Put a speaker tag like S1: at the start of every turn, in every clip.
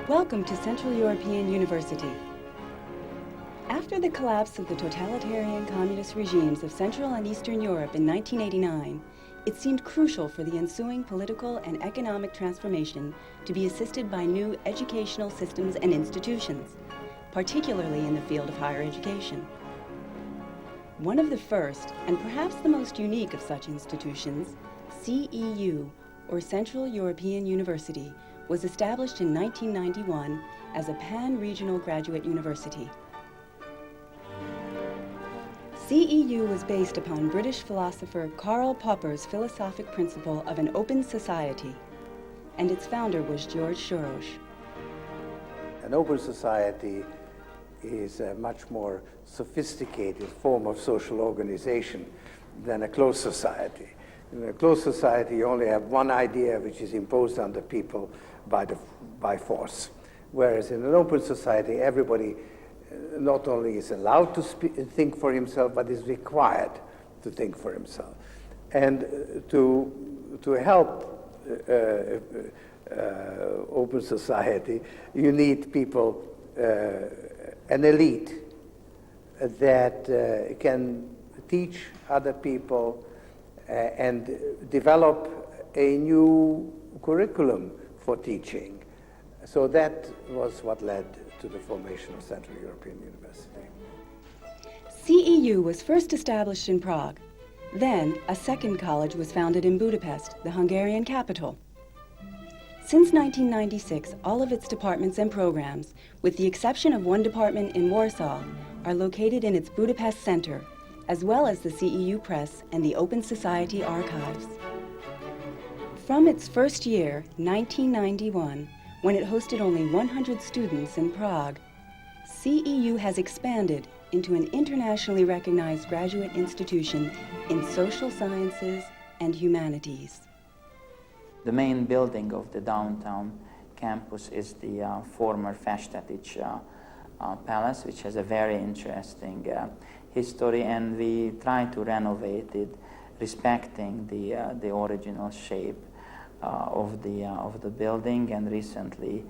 S1: Welcome to Central European University. After the collapse of the totalitarian communist regimes of Central and Eastern Europe in 1989, it seemed crucial for the ensuing political and economic transformation to be assisted by new educational systems and institutions, particularly in the field of higher education. One of the first, and perhaps the most unique of such institutions, CEU, or Central European University, was established in 1991 as a pan-regional graduate university. CEU was based upon British philosopher Karl Popper's philosophic principle of an open society, and its founder was George Soros.
S2: An open society is a much more sophisticated form of social organization than a closed society. In a closed society, you only have one idea which is imposed on the people by force. Whereas in an open society, everybody not only is allowed to think for himself, but is required to think for himself. And to help open society, you need people, an elite that can teach other people and develop a new curriculum for teaching. So that was what led to the formation of Central European University.
S1: CEU was first established in Prague. Then, a second college was founded in Budapest, the Hungarian capital. Since 1996, all of its departments and programs, with the exception of one department in Warsaw, are located in its Budapest center, as well as the CEU Press and the Open Society Archives. From its first year, 1991, when it hosted only 100 students in Prague, CEU has expanded into an internationally recognized graduate institution in social sciences and humanities.
S3: The main building of the downtown campus is the former Festetics Palace, which has a very interesting history, and we try to renovate it, respecting the original shape of the building. And recently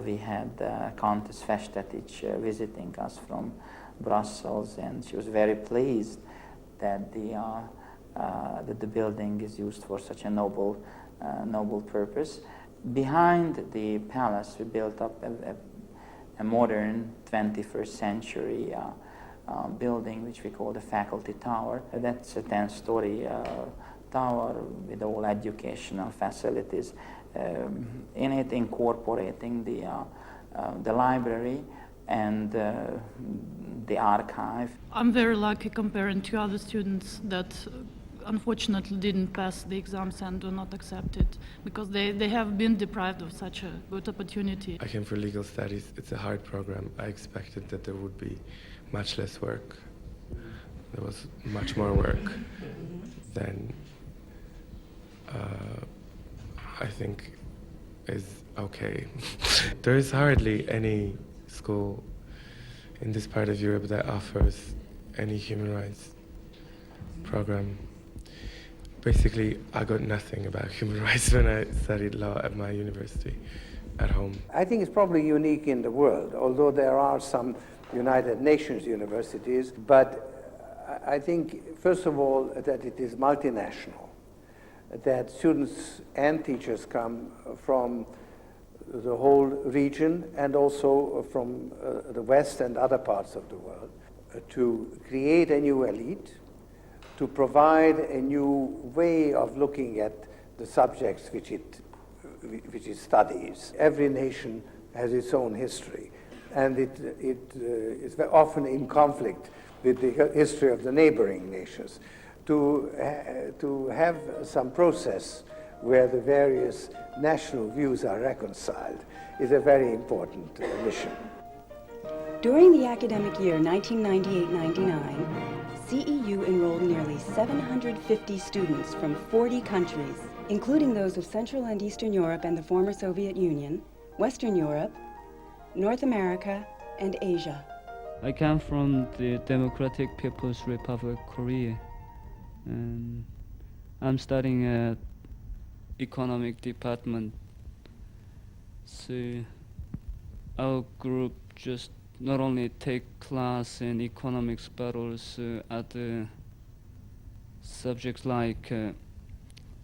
S3: we had Countess Festetics visiting us from Brussels, and she was very pleased that the building is used for such a noble purpose. Behind the palace, we built up a modern 21st century building, which we call the Faculty Tower. That's a 10-story tower with all educational facilities in it, incorporating the library and the archive.
S4: I'm very lucky comparing to other students that unfortunately didn't pass the exams and do not accept it, because they have been deprived of such a good opportunity.
S5: I came for legal studies. It's a hard program. I expected that there would be much less work. There was much more work than I think is okay. There is hardly any school in this part of Europe that offers any human rights program. Basically, I got nothing about human rights when I studied law at my university at home.
S2: I think it's probably unique in the world, although there are some United Nations universities, but I think, first of all, that it is multinational, that students and teachers come from the whole region and also from the West and other parts of the world to create a new elite, to provide a new way of looking at the subjects which it studies. Every nation has its own history, and it is very often in conflict with the history of the neighboring nations. To have some process where the various national views are reconciled is a very important mission.
S1: During the academic year 1998-99, CEU enrolled nearly 750 students from 40 countries, including those of Central and Eastern Europe and the former Soviet Union, Western Europe, North America, and Asia.
S6: I come from the Democratic People's Republic of Korea, and I'm studying at economic department. So our group just not only take class in economics but also other subjects like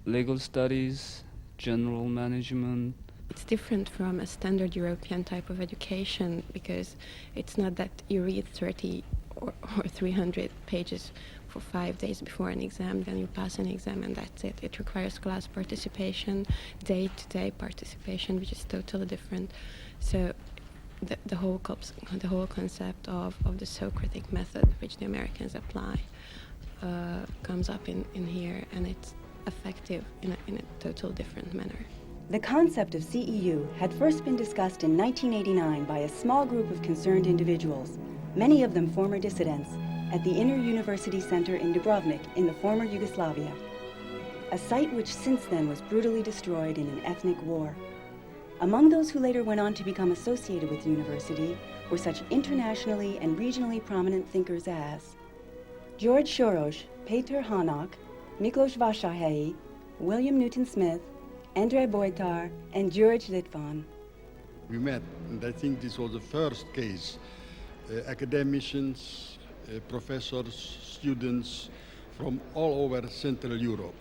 S6: legal studies, general management.
S7: It's different from a standard European type of education because it's not that you read 30 or 300 pages for 5 days before an exam, then you pass an exam and that's it. It requires class participation, day-to-day participation, which is totally different. So the whole concept of the Socratic method, which the Americans apply, comes up in here, and it's effective in a total different manner.
S1: The concept of CEU had first been discussed in 1989 by a small group of concerned individuals, many of them former dissidents, at the Inner University Center in Dubrovnik in the former Yugoslavia, a site which since then was brutally destroyed in an ethnic war. Among those who later went on to become associated with the university were such internationally and regionally prominent thinkers as George Soros, Peter Hanok, Miklos Vásárhelyi, William Newton Smith, Andrei Boitar, and George Litván.
S8: We met, and I think this was the first case. Academicians, professors, students from all over Central Europe,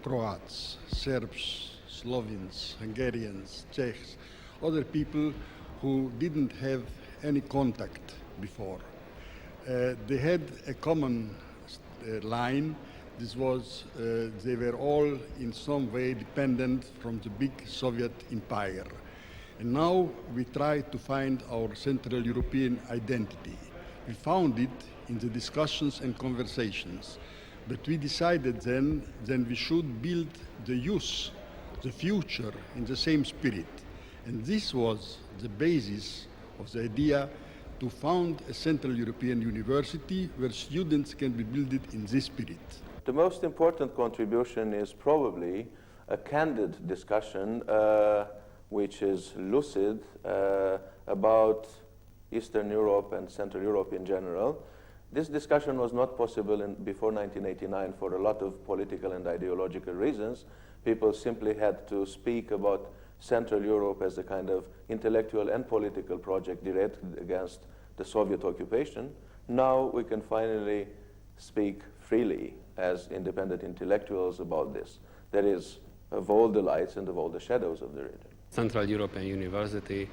S8: Croats, Serbs, Slovenes, Hungarians, Czechs, other people who didn't have any contact before. They had a common line. This was, they were all in some way dependent from the big Soviet empire. And now we try to find our Central European identity. We found it in the discussions and conversations, but we decided then we should build the youth, the future, in the same spirit. And this was the basis of the idea to found a Central European University where students can be built in this spirit.
S9: The most important contribution is probably a candid discussion which is lucid about Eastern Europe and Central Europe in general. This discussion was not possible before 1989 for a lot of political and ideological reasons. People simply had to speak about Central Europe as a kind of intellectual and political project directed against the Soviet occupation. Now we can finally speak freely as independent intellectuals about this. That is, of all the lights and of all the shadows of the region.
S10: Central European University,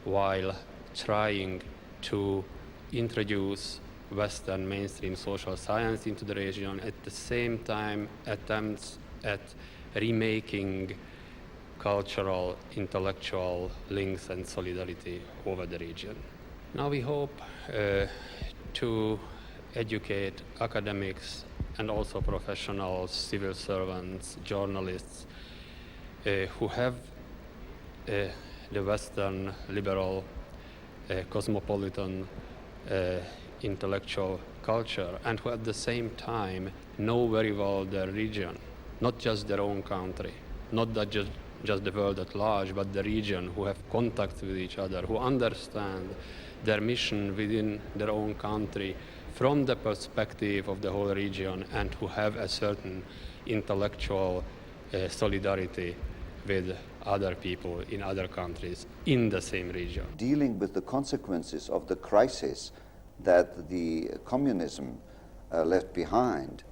S10: while trying to introduce Western mainstream social science into the region, at the same time attempts at remaking cultural, intellectual links and solidarity over the region. Now we hope to educate academics and also professionals, civil servants, journalists who have the Western liberal cosmopolitan intellectual culture and who at the same time know very well their region, not just their own country, not that just the world at large, but the region, who have contact with each other, who understand their mission within their own country from the perspective of the whole region, and who have a certain intellectual solidarity with other people in other countries in the same region.
S11: Dealing with the consequences of the crisis that the communism left behind,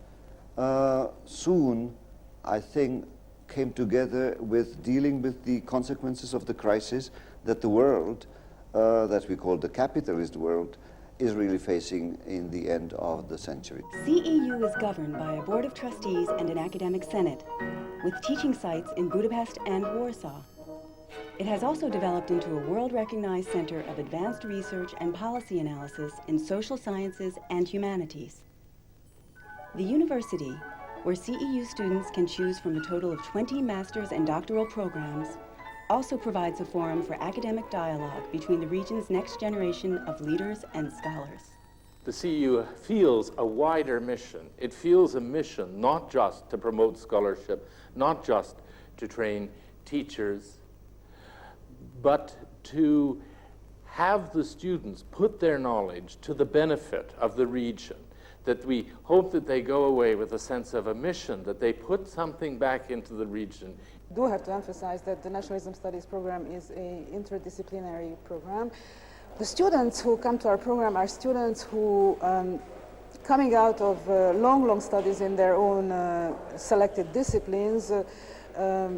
S11: soon, I think, came together with dealing with the consequences of the crisis that the world, that we call the capitalist world, is really facing in the end of the century.
S1: CEU is governed by a board of trustees and an academic senate, with teaching sites in Budapest and Warsaw. It has also developed into a world-recognized center of advanced research and policy analysis in social sciences and humanities. The university, where CEU students can choose from a total of 20 master's and doctoral programs, also provides a forum for academic dialogue between the region's next generation of leaders and scholars.
S12: The CEU feels a wider mission. It feels a mission not just to promote scholarship, not just to train teachers, but to have the students put their knowledge to the benefit of the region. that we hope that they go away with a sense of a mission, that they put something back into the region.
S13: I do have to emphasize that the Nationalism Studies program is an interdisciplinary program. The students who come to our program are students who, coming out of long studies in their own selected disciplines,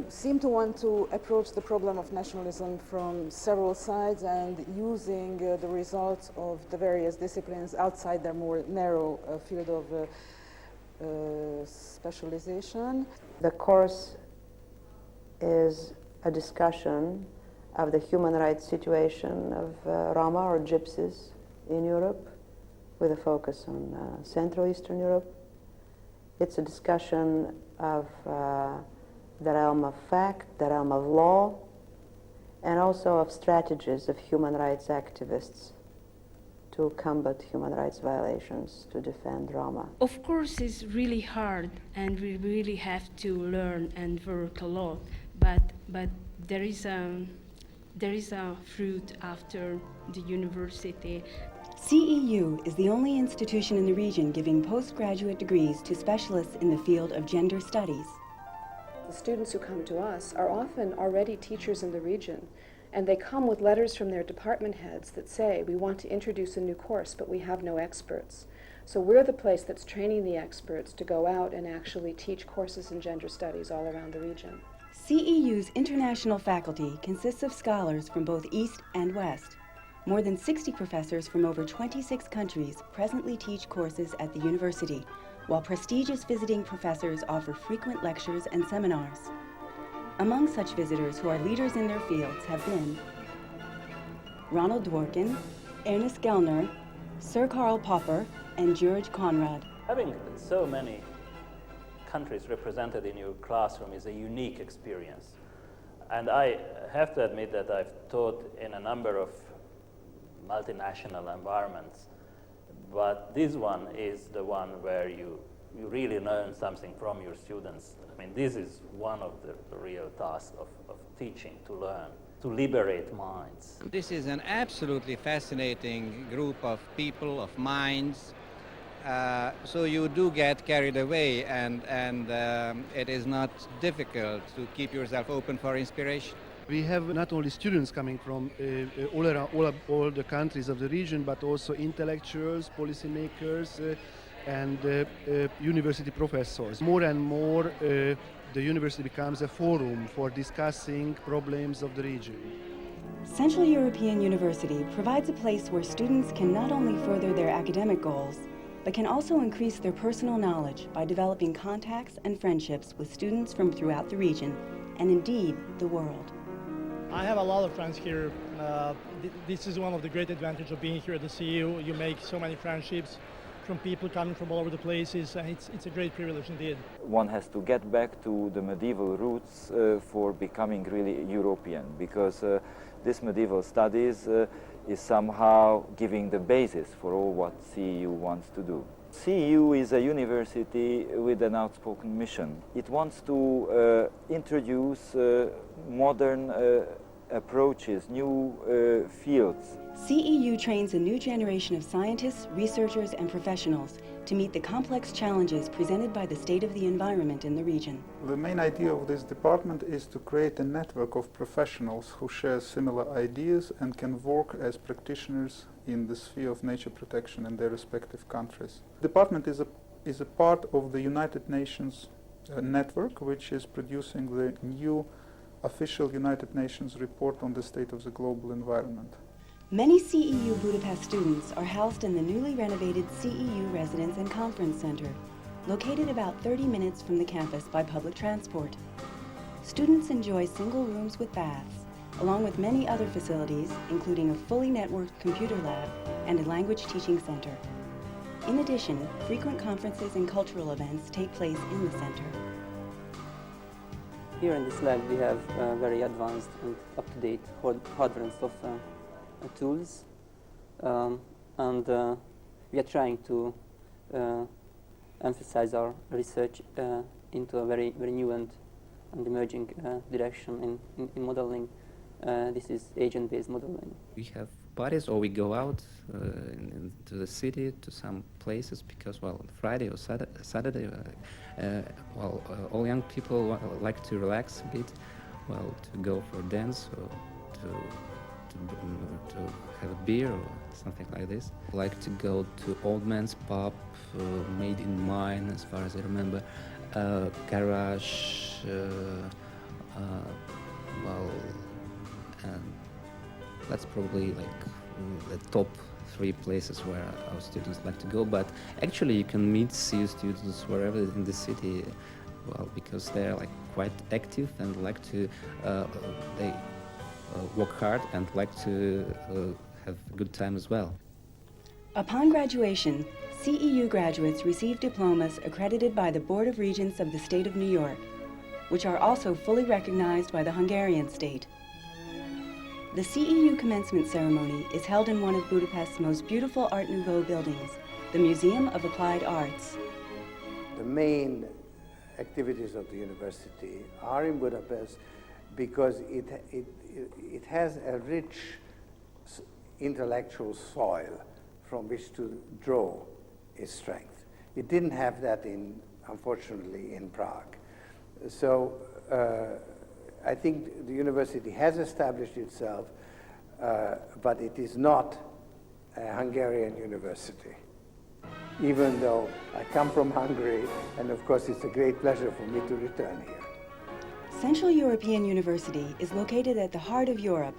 S13: seem to want to approach the problem of nationalism from several sides and using the results of the various disciplines outside their more narrow field of specialization.
S14: The course is a discussion of the human rights situation of Roma or Gypsies in Europe, with a focus on Central Eastern Europe. It's a discussion of the realm of fact, the realm of law, and also of strategies of human rights activists to combat human rights violations, to defend Roma.
S15: Of course, it's really hard, and we really have to learn and work a lot, but there is a fruit after the university.
S1: CEU is the only institution in the region giving postgraduate degrees to specialists in the field of gender studies.
S16: The students who come to us are often already teachers in the region, and they come with letters from their department heads that say, we want to introduce a new course, but we have no experts. So we're the place that's training the experts to go out and actually teach courses in gender studies all around the region.
S1: CEU's international faculty consists of scholars from both East and West. More than 60 professors from over 26 countries presently teach courses at the university, while prestigious visiting professors offer frequent lectures and seminars. Among such visitors who are leaders in their fields have been Ronald Dworkin, Ernest Gellner, Sir Karl Popper, and George Conrad.
S17: Having so many countries represented in your classroom is a unique experience. And I have to admit that I've taught in a number of multinational environments, but this one is the one where you really learn something from your students. I mean, this is one of the real tasks of teaching, to learn, to liberate minds.
S18: This is an absolutely fascinating group of people, of minds. So you do get carried away, and it is not difficult to keep yourself open for inspiration.
S19: We have not only students coming from all the countries of the region, but also intellectuals, policymakers, and university professors. More and more, the university becomes a forum for discussing problems of the region.
S1: Central European University provides a place where students can not only further their academic goals, but can also increase their personal knowledge by developing contacts and friendships with students from throughout the region, and indeed, the world.
S20: I have a lot of friends here. This is one of the great advantages of being here at the CEU. You make so many friendships from people coming from all over the places, and it's a great privilege indeed.
S21: One has to get back to the medieval roots for becoming really European, because this medieval studies is somehow giving the basis for all what CEU wants to do. CEU is a university with an outspoken mission. It wants to introduce modern approaches, new fields.
S1: CEU trains a new generation of scientists, researchers, and professionals to meet the complex challenges presented by the state of the environment in the region.
S22: The main idea of this department is to create a network of professionals who share similar ideas and can work as practitioners in the sphere of nature protection in their respective countries. The department is a part of the United Nations network, which is producing the new official United Nations report on the state of the global environment.
S1: Many CEU Budapest students are housed in the newly renovated CEU Residence and Conference Center, located about 30 minutes from the campus by public transport. Students enjoy single rooms with baths, along with many other facilities, including a fully networked computer lab and a language teaching center. In addition, frequent conferences and cultural events take place in the center.
S23: Here in this lab we have very advanced and up-to-date hardware and software tools, and we are trying to emphasize our research into a very new and emerging direction in modeling. This is agent-based modeling.
S24: We have
S3: parties, or we go out into the city to some places because, well, Friday or Saturday, all young people like to relax a bit, well, to go for a dance or to have a beer or something like this. I like to go to Old Man's Pub, made in mine, as far as I remember, Garage, and that's probably like the top 3 places where our students like to go. But actually, you can meet CEU students wherever in the city, well, because they're like quite active and like to they work hard and like to have a good time as well.
S1: Upon graduation, CEU graduates receive diplomas accredited by the Board of Regents of the State of New York, which are also fully recognized by the Hungarian state. The CEU commencement ceremony is held in one of Budapest's most beautiful Art Nouveau buildings, the Museum of Applied Arts.
S2: The main activities of the university are in Budapest because it has a rich intellectual soil from which to draw its strength. It didn't have that, unfortunately, in Prague. So I think the university has established itself, but it is not a Hungarian university, even though I come from Hungary, and of course it's a great pleasure for me to return here.
S1: Central European University is located at the heart of Europe.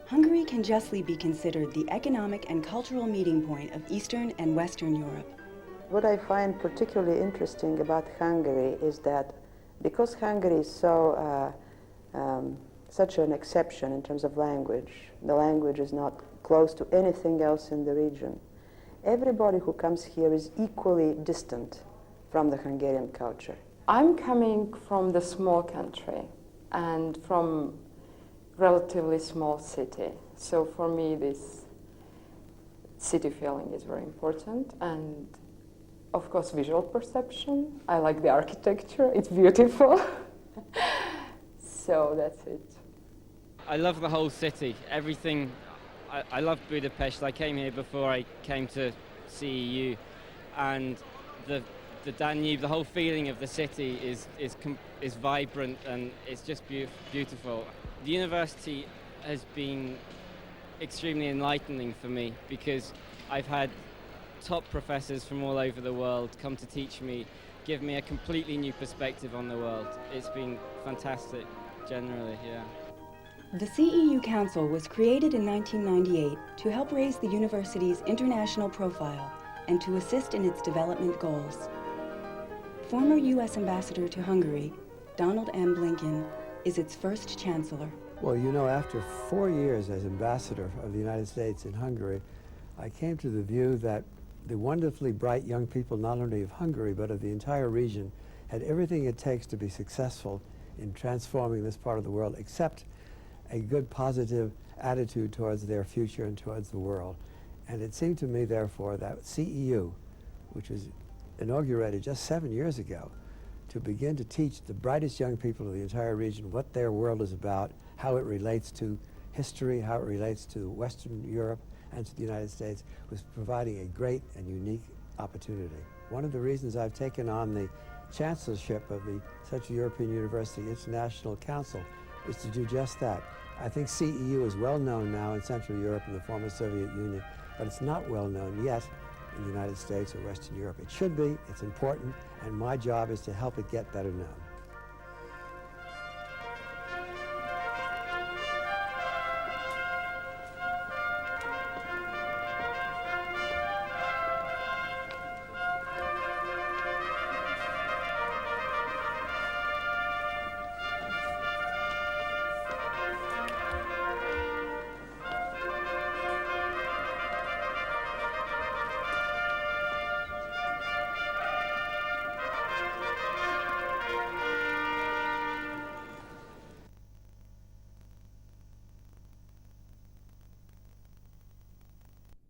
S1: Hungary can justly be considered the economic and cultural meeting point of Eastern and Western Europe.
S14: What I find particularly interesting about Hungary is that because Hungary is such an exception in terms of language, the language is not close to anything else in the region. Everybody who comes here is equally distant from the Hungarian culture.
S4: I'm coming from the small country and from relatively small city. So for me, this city feeling is very important. And of course, visual perception. I like the architecture. It's beautiful. So that's it.
S5: I love the whole city. Everything. I love Budapest. I came here before I came to CEU, and the Danube, the whole feeling of the city is vibrant and it's just beautiful. The university has been extremely enlightening for me because I've had top professors from all over the world come to teach me, give me a completely new perspective on the world. It's been fantastic, generally, yeah.
S1: The CEU Council was created in 1998 to help raise the university's international profile and to assist in its development goals. Former U.S. Ambassador to Hungary, Donald M. Blinken, is its first chancellor.
S24: Well, you know, after 4 years as ambassador of the United States in Hungary, I came to the view that the wonderfully bright young people, not only of Hungary, but of the entire region, had everything it takes to be successful in transforming this part of the world, except a good positive attitude towards their future and towards the world. And it seemed to me, therefore, that CEU, which was inaugurated just 7 years ago, to begin to teach the brightest young people of the entire region what their world is about, how it relates to history, how it relates to Western Europe and to the United States, was providing a great and unique opportunity. One of the reasons I've taken on the chancellorship of the Central European University International Council is to do just that. I think CEU is well known now in Central Europe and the former Soviet Union, but it's not well known yet in the United States or Western Europe. It should be, it's important, and my job is to help it get better known.